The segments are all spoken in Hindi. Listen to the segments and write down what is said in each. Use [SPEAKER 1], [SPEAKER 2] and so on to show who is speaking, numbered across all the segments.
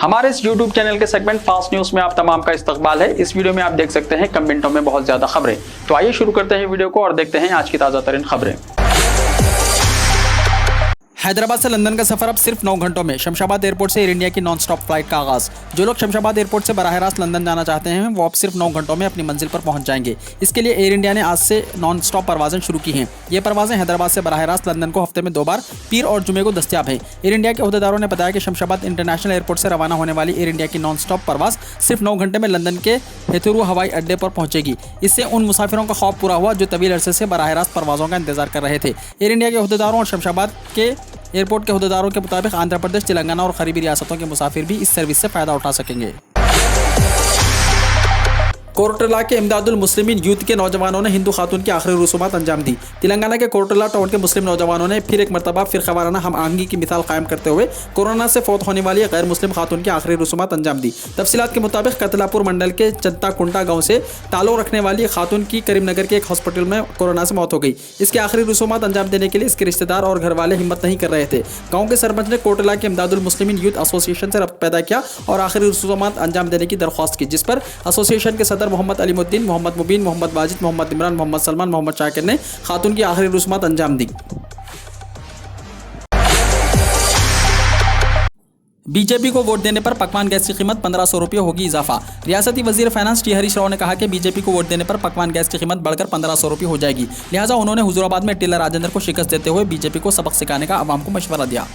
[SPEAKER 1] हमारे इस YouTube चैनल के सेगमेंट फास्ट न्यूज में आप तमाम का इस्तकबाल है। इस वीडियो में आप देख सकते हैं कम मिनटों में बहुत ज्यादा खबरें। तो आइए शुरू करते हैं वीडियो को और देखते हैं आज की ताजा तरीन खबरें। हैदराबाद से लंदन का सफर अब सिर्फ 9 घंटों में। शमशाबाद एयरपोर्ट से एयर इंडिया की नॉन स्टॉप फ्लाइट का आगाज। जो लोग शमशाबाद एयरपोर्ट से बराह रास्त लंदन जाना चाहते हैं वो अब सिर्फ 9 घंटों में अपनी मंजिल पर पहुंच जाएंगे। इसके लिए एयर इंडिया ने आज से नॉन स्टॉप परवाजें शुरू की हैं। ये परवाजें हैदराबाद से बराह रास्त लंदन को हफ्ते में 2 बार पीर और जुमे को दस्तियाब है। एयर इंडिया के अहदेदारों ने बताया कि शमशाबाद इंटरनेशनल एयरपोर्ट से रवाना होने वाली एयर इंडिया की नॉन स्टॉप परवाज सिर्फ 9 घंटे में लंदन के हेथुरू हवाई अड्डे पर पहुंचेगी। इससे उन मुसाफिरों का खौफ पूरा हुआ जो तवील अरसे से बराह रास्त परवाजों का इंतजार कर रहे थे। एयर इंडिया के अहदेदारों और शमशाबाद के एयरपोर्ट के अहदेदारों के मुताबिक आंध्र प्रदेश, तेलंगाना और करीबी रियासतों के मुसाफिर भी इस सर्विस से फायदा उठा सकेंगे। कोरटला के इमदादुल मुस्लिमीन यूथ के नौजवानों ने हिंदू खातून की आखिरी रसूमात अंजाम दी। तेलंगाना के कोरटला टाउन के मुस्लिम नौजवानों ने फिर एक मरतबा फिरकावाराना हम आहंगी की मिसाल कायम करते हुए कोरोना से फौत होने वाली गैर मुस्लिम खातून की आखिरी रसूमात अंजाम दी। तफसीलात के मुताबिक कतलापुर मंडल के चंताकुंटा गाँव से ताल्लुक रखने वाली खातून की करीमनगर के एक हॉस्पिटल में कोरोना से मौत हो गई। इसके आखिरी रसूमात अंजाम देने के लिए इसके रिश्तेदार और घर वाले हिम्मत नहीं कर रहे थे। गाँव के सरपंच ने कोरटला के इमदादुल मुस्लिमीन यूथ एसोसिएशन से रब्त पैदा किया और आखिरी रसूमात अंजाम देने की दरख्वास्त की, जिस पर एसोसिएशन के सदर मोहम्मद अलीमुद्दीन, मोहम्मद मुबीन, मोहम्मद वाजिद, मोहम्मद इमरान, मोहम्मद सलमान, मोहम्मद शाकिर ने खातून की आखिरी रसूमात अंजाम दी। बीजेपी को वोट देने पर पकवान गैस की कीमत 1500 रुपये होगी इजाफा। रियासती वजीर फाइनेंस टी हरीश राव ने कहा कि बीजेपी को वोट देने पर पकवान गैस की कीमत बढ़कर 1500 रुपये हो जाएगी। लिहाजा उन्होंने हुजूराबाद में टिल्लर राजेंद्र को शिकस्त देते हुए बीजेपी को सबक सिखाने का आवाम को मशवरा दिया।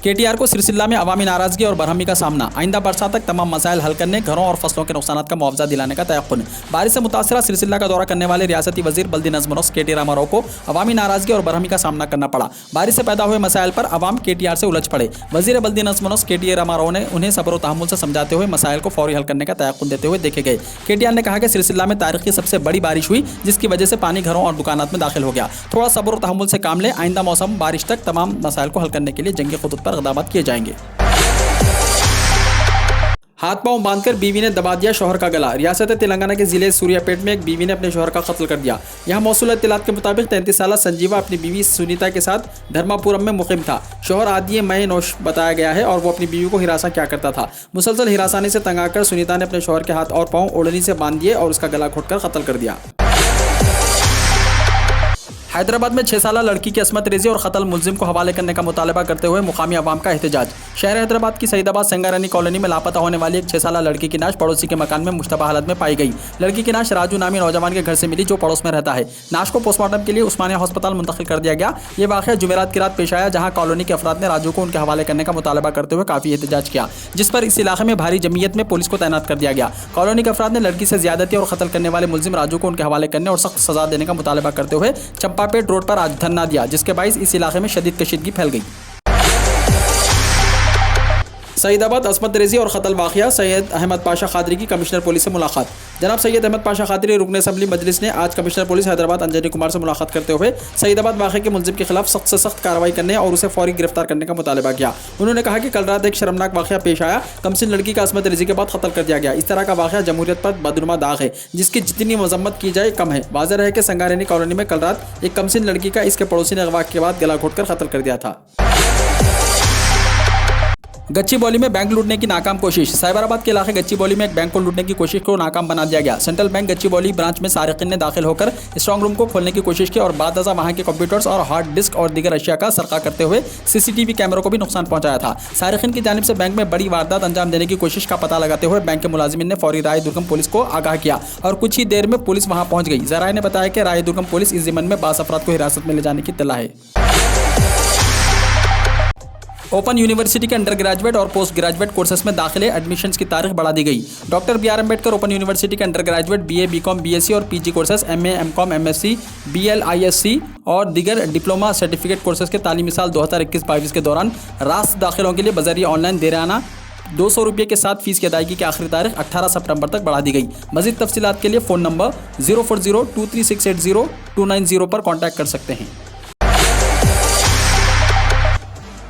[SPEAKER 1] केटीआर को सिरसिल्ला में अवामी नाराजगी और बरहमी का सामना। आइंदा बरसात तक तमाम मसाइल हल करने, घरों और फसलों के नुकसान का मुआवजा दिलाने का तयक्कुन। बारिश से मुतासरा सिरसिल्ला का दौरा करने वाले रियासती वजीर बल्दी नज़्म केटी रामाराव को अवामी नाराजगी और बरहमी का सामना करना पड़ा। बारिश से पैदा हुए मसाइल पर अवाम केटीआर से उलझ पड़े। वजीर बल्दी नज़्म केटी रामाराव ने उन्हें सब्र तहम्मुल से समझाते हुए मसाइल को फौरी हल करने का तयक्कुन देते हुए देखे गए। केटीआर ने कहा कि सिरसिल्ला में तारीख की सबसे बड़ी बारिश हुई, जिसकी वजह से पानी घरों और दुकानात में दाखिल हो गया। थोड़ा सब्र तहम्मुल से काम ले, आइंदा मौसम बारिश तक तमाम मसाइल को हल करने के लिए जंगी खुतूत पर इक़दामात किए जाएंगे। हाथ पांव बांधकर बीवी ने दबा दिया शौहर का गला। रियासत तेलंगाना के जिले सूर्यापेट में एक बीवी ने अपने शौहर का कत्ल कर दिया। यहाँ मौसूल इत्तलात के मुताबिक 33 साल संजीवा अपनी बीवी सुनीता के साथ धर्मापुरम में मुकीम था। शौहर आदि मई नौश बताया गया है और वो अपनी बीवी को हिरासा क्या करता था। मुसलसल हिरासानी से तंग आकर सुनीता ने अपने शौहर के हाथ और पांव ओढ़नी से बांध दिए और उसका गला घोटकर कत्ल कर दिया। हैदराबाद में 6 साल लड़की की असमत रेजी और कत्ल मुलजिम को हवाले करने का मुतालबा करते हुए मुकामी अवाम का एहतजाज। शहर हैदराबाद की सईदाबाद संगारानी कॉलोनी में लापता होने वाली एक 6 साल लड़की की नाश पड़ोसी के मकान में मुश्तबा हालत में पाई गई। लड़की की नाश राजू नामी नौजवान के घर से मिली जो पड़ोस में रहता है। नाश को पोस्टमार्टम के लिए उस्मानिया अस्पताल मुंतकिल कर दिया गया। ये वाक़या जुमेरात की रात पेश आया, जहाँ कॉलोनी के अफराद ने राजू को उनके हवाले करने का मुतालबा करते हुए काफ़ी एहतजाज किया, जिस पर इस इलाके में भारी जमीयत में पुलिस को तैनात कर दिया गया। कॉलोनी के अफराद ने लड़की से ज्यादती और कत्ल करने वाले मुलजिम राजू को उनके हवाले करने और सख्त सजा देने का मुतालबा करते हुए चंपापेट रोड पर आज धरना दिया, जिसके बाइस इस इलाके में शदीद कशीदगी फैल गई। सईदाबाद असमत रेजी और कत्ल वाक़या। सैयद अहमद पाशा खादरी की कमिश्नर पुलिस से मुलाकात। जनाब सैयद अहमद पाशा खादरी रुकन असम्बली मजलिस ने आज कमिश्नर पुलिस हैदराबाद अंजनी कुमार से मुलाकात करते हुए सईदाबाद वाक़े के मुलजिम के खिलाफ सख्त से सख्त कार्रवाई करने और उसे फौरी गिरफ्तार करने का मुतालबा किया। उन्होंने कहा कि कल रात एक शर्मनाक वाक़या पेश आया। कमसिन लड़की का असमत रेजी के बाद कत्ल कर दिया गया। इस तरह का वाक़या जमहूरियत पर बदनुमा दाग है, जिसकी जितनी मजम्मत की जाए कम है। वाज़ेह है कि संगारेनी कॉलोनी में कल रात एक कमसिन लड़की का इसके पड़ोसी ने अगवा के बाद गला घोटकर कत्ल कर दिया था। गच्चीबौली में बैंक लूटने की नाकाम कोशिश। साइबराबाद के इलाके गच्चीबौली में एक बैंक को लूटने की कोशिश को नाकाम बना दिया गया। सेंट्रल बैंक गच्चीबौली ब्रांच में सारिकीन ने दाखिल होकर स्ट्रांग रूम को खोलने की कोशिश की और बाद वहाँ के कंप्यूटर्स और हार्ड डिस्क और दीगर अशिया का सरका करते हुए सीसीटीवी कैमरों को भी नुकसान पहुंचाया था। सारिकीन की जानिब से बैंक में बड़ी वारदात अंजाम देने की कोशिश का पता लगाते हुए बैंक के मुलाजिमिन ने फौरी राय दुर्गम पुलिस को आगाह किया और कुछ ही देर में पुलिस वहां पहुंच गई। जराये ने बताया कि राय दुर्गम पुलिस इस ज़िम्मन में 22 अफराद को हिरासत में ले जाने की इत्तला है। ओपन यूनिवर्सिटी के अंडर ग्रेजुएट और पोस्ट ग्रेजुएट कोर्सेज में दाखिले एडमिशन्स की तारीख बढ़ा दी गई। Doctor B R Ambedkar open university के undergraduate BA BCom BSc और PG courses MA MCom MSc BL ISc और दीगर डिप्लोमा सर्टिफिकेट कोर्सेज के तालीमी साल 2021-22 के दौरान रास्त दाखिलों के लिए बजरिया ऑनलाइन देराना 200 रुपये के साथ फीस की अदायगी की आखिरी तारीख 18 सितंबर तक बढ़ा दी गई। मजीद तफसीलात के लिए फ़ोन नंबर 04023680290 पर कॉन्टैक्ट कर सकते हैं।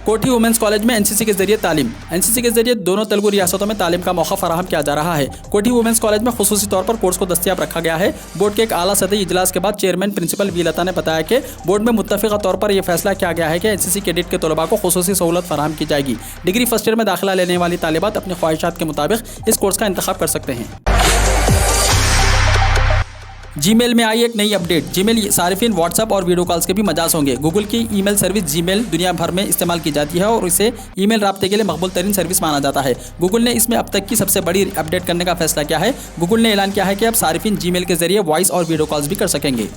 [SPEAKER 1] कोठी वुमेंस कॉलेज में एनसीसी के जरिए तालीम। एनसीसी के जरिए दोनों तेलुगु रियासतों में तालीम का मौका फराहम किया जा रहा है। कोठी वुमेंस कॉलेज में खुसूसी तौर पर कोर्स को दस्तियाब रखा गया है। बोर्ड के एक आला सतही इजलास के बाद चेयरमैन प्रिंसिपल वी लता ने बताया कि बोर्ड में मुत्तफ़िक़ा तौर पर यह फैसला किया गया है कि एनसीसी कैडेट के तलबा को खुसूसी सहूलत फराहम की जाएगी। डिग्री फर्स्ट ईयर में दाखिला लेने वाली तालिबात अपनी ख्वाहिशात के मुताबिक इस कोर्स का इंतखाब कर सकते हैं। जीमेल में आई एक नई अपडेट। जीमेल सारिफिन व्हाट्सएप और वीडियो कॉल्स के भी मजाज होंगे। गूगल की ईमेल सर्विस जीमेल दुनिया भर में इस्तेमाल की जाती है और इसे ईमेल राब्ते के लिए मकबूल तरीन सर्विस माना जाता है। गूगल ने इसमें अब तक की सबसे बड़ी अपडेट करने का फैसला किया है। गूगल ने ऐलान किया है कि अब सारिफिन जीमेल के जरिए वॉइस और वीडियो कॉल्स भी कर सकेंगे।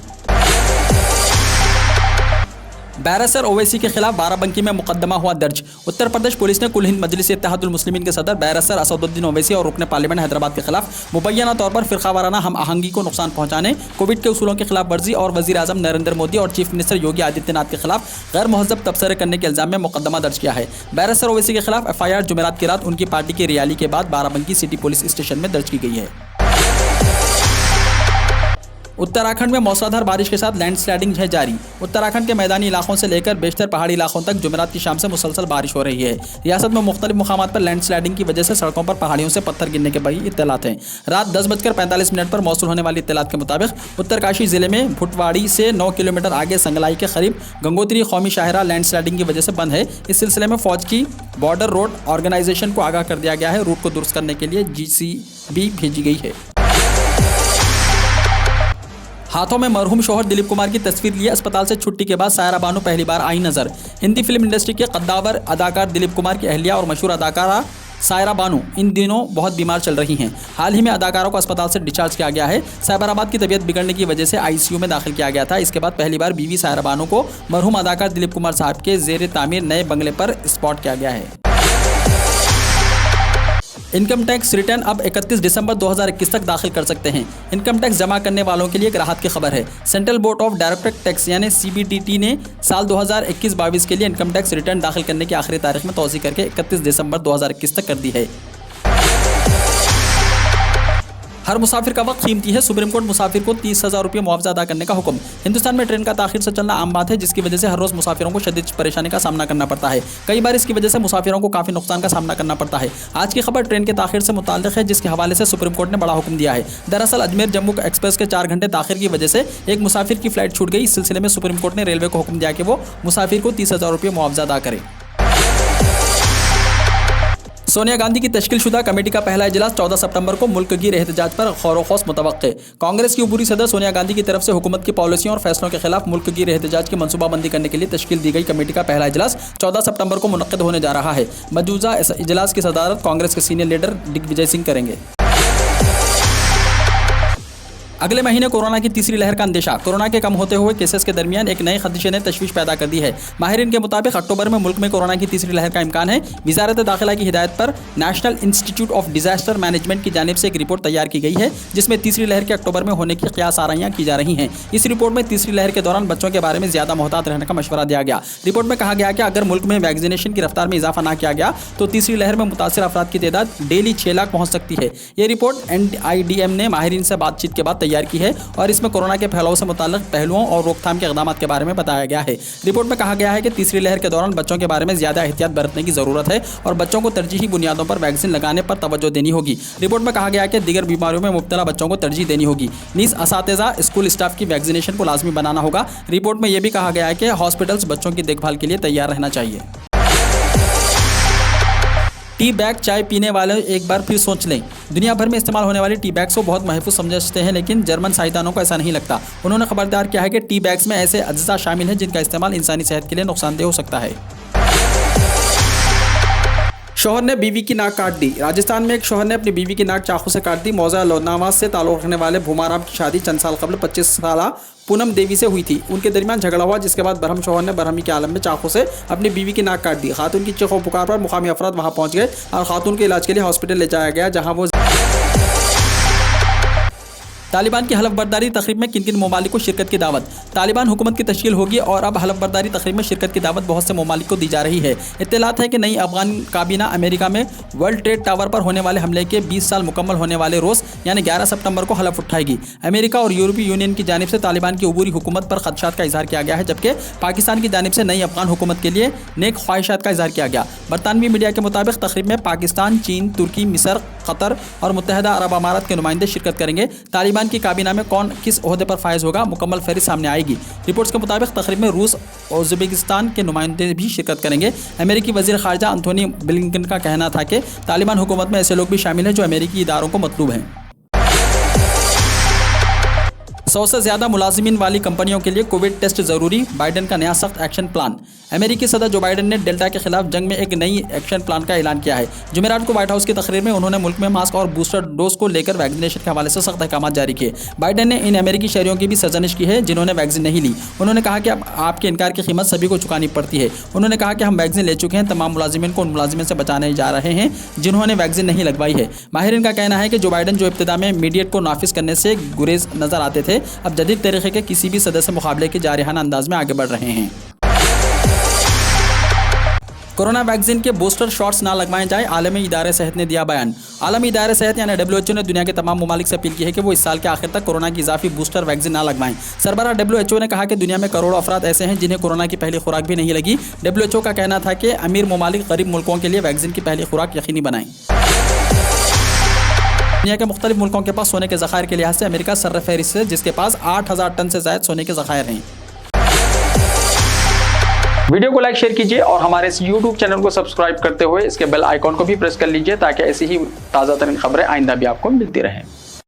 [SPEAKER 1] बैरिस्टर ओवैसी के खिलाफ बाराबंकी में मुकदमा हुआ दर्ज। उत्तर प्रदेश पुलिस ने कुल हिंद मजलिस इत्तेहादुल मुस्लिमीन के सदर बैरिस्टर असदुद्दीन ओवैसी और रुकन पार्लियामेंट हैदराबाद के खिलाफ मुबैना तौर पर फिरकावाराना हम आहंगी को नुकसान पहुंचाने, कोविड के उसूलों की खिलाफ वर्जी और वजीर आजम नरेंद्र मोदी और चीफ मिनिस्टर योगी आदित्यनाथ के खिलाफ गैर महज़ब तबसरे करने के इल्जाम में मुकदमा दर्ज किया है। बैरिस्टर ओवैसी के खिलाफ FIR जुमेरात की रात उनकी पार्टी की रैली के बाद बाराबंकी सिटी पुलिस स्टेशन में दर्ज की गई है। उत्तराखंड में मौसलाधार बारिश के साथ लैंडस्लाइडिंग है जारी। उत्तराखंड के मैदानी इलाकों से लेकर बेशतर पहाड़ी इलाकों तक जुमेरात की शाम से मुसलसल बारिश हो रही है। रियासत में मुख्तलिफ मुकामात पर लैंडस्लाइडिंग की वजह से सड़कों पर पहाड़ियों से पत्थर गिरने के बड़ी इत्तलात हैं। रात 10:45 पर मौसूल होने वाली इत्तलात के मुताबिक उत्तरकाशी जिले में भुटवाड़ी से 9 किलोमीटर आगे संगलाई के करीब गंगोत्री कौमी शाहरा लैंडस्लाइडिंग की वजह से बंद है। इस सिलसिले में फौज की बॉर्डर रोड ऑर्गेनाइजेशन को आगाह कर दिया गया है। रूट को दुरुस्त करने के लिए GCB भेजी गई है। हाथों में मरहूम शौहर दिलीप कुमार की तस्वीर लिए अस्पताल से छुट्टी के बाद सायरा बानो पहली बार आई नजर। हिंदी फिल्म इंडस्ट्री के कद्दावर अदाकार दिलीप कुमार की अहलिया और मशहूर अदाकारा सायरा बानो इन दिनों बहुत बीमार चल रही हैं। हाल ही में अदाकारों को अस्पताल से डिस्चार्ज किया गया है। साइबराबाद की तबीयत बिगड़ने की वजह से ICU में दाखिल किया गया था। इसके बाद पहली बार बीवी सायरा बानो को मरहूम अदाकार दिलीप कुमार साहब के जेर तामीर नए बंगले पर स्पॉट किया गया है। इनकम टैक्स रिटर्न अब 31 दिसंबर 2021 तक दाखिल कर सकते हैं। इनकम टैक्स जमा करने वालों के लिए एक राहत की खबर है। Central board of direct tax यानी CBDT ने साल 2021-22 के लिए इनकम टैक्स रिटर्न दाखिल करने की आखिरी तारीख में तौसीह करके 31 दिसंबर 2021 तक कर दी है। हर मुसाफिर का वक्त कीमती है। सुप्रीम कोर्ट मुसाफिर को 30,000 रुपये मुआवजा अदा करने का हुक्म। हिंदुस्तान में ट्रेन का ताखिर से चलना आम बात है, जिसकी वजह से हर रोज मुसाफिरों को शदीद परेशानी का सामना करना पड़ता है। कई बार इसकी वजह से मुसाफिरों को काफ़ी नुकसान का सामना करना पड़ता है। आज की खबर ट्रेन के ताखिर से मुताल्लिक है, जिसके हवाले से सुप्रीम कोर्ट ने बड़ा हुक्म दिया है। दरअसल अजमेर जम्मू एक्सप्रेस के 4 घंटे ताखिर की वजह से एक मुसाफिर की फ्लाइट छूट गई। इस सिलसिले में सुप्रीम कोर्ट ने रेलवे को हुक्म दिया कि वो मुसाफिर को 30,000 रुपये मुआवजा अदा करे। सोनिया गांधी की तश्कीलशुदा कमेटी का पहला इजलास 14 सितंबर को मुल्क की एहतजाज पर गौर खौस मुतवक्के। कांग्रेस की उबूरी सदर सोनिया गांधी की तरफ से हुकूमत की पॉलिसियों और फैसलों के खिलाफ मुल्क की एहतजाज की मनसूबाबंदी करने के लिए तश्कील दी गई कमेटी का पहला इजलास 14 सितंबर को मुनक्किद होने जा रहा है। मौजूदा इजलास की सदारत कांग्रेस के सीनियर लीडर दिग्विजय सिंह करेंगे। अगले महीने कोरोना की तीसरी लहर का अंदेशा। कोरोना के कम होते हुए केसेस के दरमियान एक नए खदशे ने तशवीश पैदा कर दी है। माहिरीन के मुताबिक अक्टूबर में मुल्क में कोरोना की तीसरी लहर का इम्कान है। वजारत दाखिला की हिदायत पर national institute of disaster management की जानिब से एक रिपोर्ट तैयार की गई है, जिसमें तीसरी लहर के अक्टूबर में होने की क़यास आराइयाँ की जा रही हैं। इस रिपोर्ट में तीसरी लहर के दौरान बच्चों के बारे में ज़्यादा मोहतात रहने का मशवरा दिया गया। रिपोर्ट में कहा गया कि अगर मुल्क में वैक्सीनेशन की रफ्तार में इजाफा ना किया गया तो तीसरी लहर में मुतासर अफराद की तादाद डेली 6 लाख पहुँच सकती है। ये रिपोर्ट NIDM ने माहिरीन से बातचीत के बाद तैयार की है और इसमें कोरोना के फैलाव से मुताल्लिक पहलुओं और रोकथाम के इक़दाम के बारे में बताया गया है। रिपोर्ट में कहा गया है कि तीसरी लहर के दौरान बच्चों के बारे में ज़्यादा एहतियात बरतने की ज़रूरत है और बच्चों को तरजीही बुनियादों पर वैक्सीन लगाने पर तवज्जो देनी होगी। रिपोर्ट में कहा गया है कि दीगर बीमारियों में मुब्तला बच्चों को तरजीह देनी होगी। नीज़ असातिज़ा स्कूल स्टाफ की वैक्सीनेशन को लाजमी बनाना होगा। रिपोर्ट में यह भी कहा गया है कि हॉस्पिटल्स बच्चों की देखभाल के लिए तैयार रहना चाहिए। टी बैग चाय पीने वाले एक बार फिर सोच लें। दुनिया भर में इस्तेमाल होने वाली टी बैग्स को बहुत महफूज समझते हैं, लेकिन जर्मन साइंसदानों को ऐसा नहीं लगता। उन्होंने खबरदार किया है कि टी बैग्स में ऐसे अज्जा शामिल हैं जिनका इस्तेमाल इंसानी सेहत के लिए नुकसानदेह हो सकता है। शौहर ने बीवी की नाक काट दी। राजस्थान में एक शौहर ने अपनी बीवी की नाक चाकू से काट दी। मौजा लोनावास से ताल्लुक़ रखने वाले भूमाराम की शादी चंद साल कबल 25 साला पूनम देवी से हुई थी। उनके दरमियान झगड़ा हुआ, जिसके बाद बरहम शौहर ने बरहमी के आलम में चाकू से अपनी बीवी की नाक काट दी। खातून की चीखों पुकार पर मुकामी अफराद वहां पहुंच गए और खातून के इलाज के लिए हॉस्पिटल ले जाया गया, जहां वो तालिबान की हलफ बर्दारी तकरीब में किन किन ममालिक को शिरकत की दावत। तालिबान हुकूमत की तश्कील होगी और अब हलफ बर्दारी तकरीब में शिरकत की दावत बहुत से ममालिक को दी जा रही है। इत्तलात है कि नई अफगान काबीना अमेरिका में वर्ल्ड ट्रेड टावर पर होने वाले हमले के 20 साल मुकम्मल होने वाले रोज़ यानी 11 सितंबर को हलफ उठाएगी। अमेरिका और यूरोपीय यूनियन की जानिब से तालिबान की अबूरी हुकूमत पर खदशात का इजहार किया गया है, जबकि पाकिस्तान की जानिब से नई अफगान हुकूमत के लिए नेक ख्वाहिशात का इजहार किया गया। बरतानवी मीडिया के मुताबिक तकरीब में पाकिस्तान, चीन, तुर्की, मिस्र, कतर और मुत्तहदा अरब अमारात के नुमाइंदे शिरकत करेंगे। तालिबान की काबीना में कौन किस ओहदे पर फायज होगा, मुकम्मल फहरिस्त सामने आएगी। रिपोर्ट्स के मुताबिक तकरीब में रूस और उज़्बेकिस्तान के नुमाइंदे भी शिरकत करेंगे। अमेरिकी वज़ीर ख़ारजा एंथोनी ब्लिंकन का कहना था कि तालिबान हुकूमत में ऐसे लोग भी शामिल हैं जो अमेरिकी इदारों को मतलूब हैं। 100 से ज़्यादा मुलाजिमीन वाली कंपनियों के लिए कोविड टेस्ट ज़रूरी, बाइडन का नया सख्त एक्शन प्लान। अमेरिकी सदर जो बाइडन ने डेल्टा के खिलाफ जंग में एक नई एक्शन प्लान का ऐलान किया है। जुमेरात को व्हाइट हाउस की तकरीर में उन्होंने मुल्क में मास्क और बूस्टर डोज को लेकर वैक्सीनेशन के हवाले से सख्त अहकाम जारी किए। बाइडन ने इन अमेरिकी शहरियों की भी सरजनिश की है जिन्होंने वैक्सीन नहीं ली। उन्होंने कहा कि अब आपके इनकार की कीमत सभी को चुकानी पड़ती है। उन्होंने कहा कि हम वैक्सीन ले चुके हैं, तमाम मुलाजिमीन को उन मुलाजिमीन से बचाने जा रहे हैं जिन्होंने वैक्सीन नहीं लगवाई है। माहिरीन का कहना है कि जो बाइडन जो इब्तिदा में मीडिएट को नाफिज करने से गुरेज नजर आते थे, अब जदीद तरीके के किसी भी सदस्य मुकाबले के जारिहाना अंदाज में आगे बढ़ रहे हैं। कोरोना वैक्सीन के बूस्टर शॉट्स ना लगवाएं जाए, आलमी इदारे सेहत ने दिया बयान। आलमी इदारे सेहत यानी WHO ने दुनिया के तमाम ममालिक से अपील की है कि वो इस साल के आखिर तक कोरोना की इजाफी बूस्टर वैक्सीन ना लगवाएं। सरबराह WHO ने कहा कि दुनिया में करोड़ों अफराद ऐसे हैं जिन्हें कोरोना की पहली खुराक भी नहीं लगी। WHO का कहना था कि अमीर ममालिक गरीब मुल्कों के लिए वैक्सीन की पहली खुराक यकीनी बनाएं। दुनिया के मुख्तलिफ मुल्कों के पास सोने के ज़खायर के लिहाज से अमेरिका सर्रफहरिस्त है, जिसके पास 8000 टन से ज़ायद सोने के ज़खायर हैं। वीडियो को लाइक शेयर कीजिए और हमारे इस YouTube चैनल को सब्सक्राइब करते हुए इसके बेल आइकॉन को भी प्रेस कर लीजिए ताकि ऐसी ही ताज़ा तरीन खबरें आइंदा भी आपको मिलती रहें।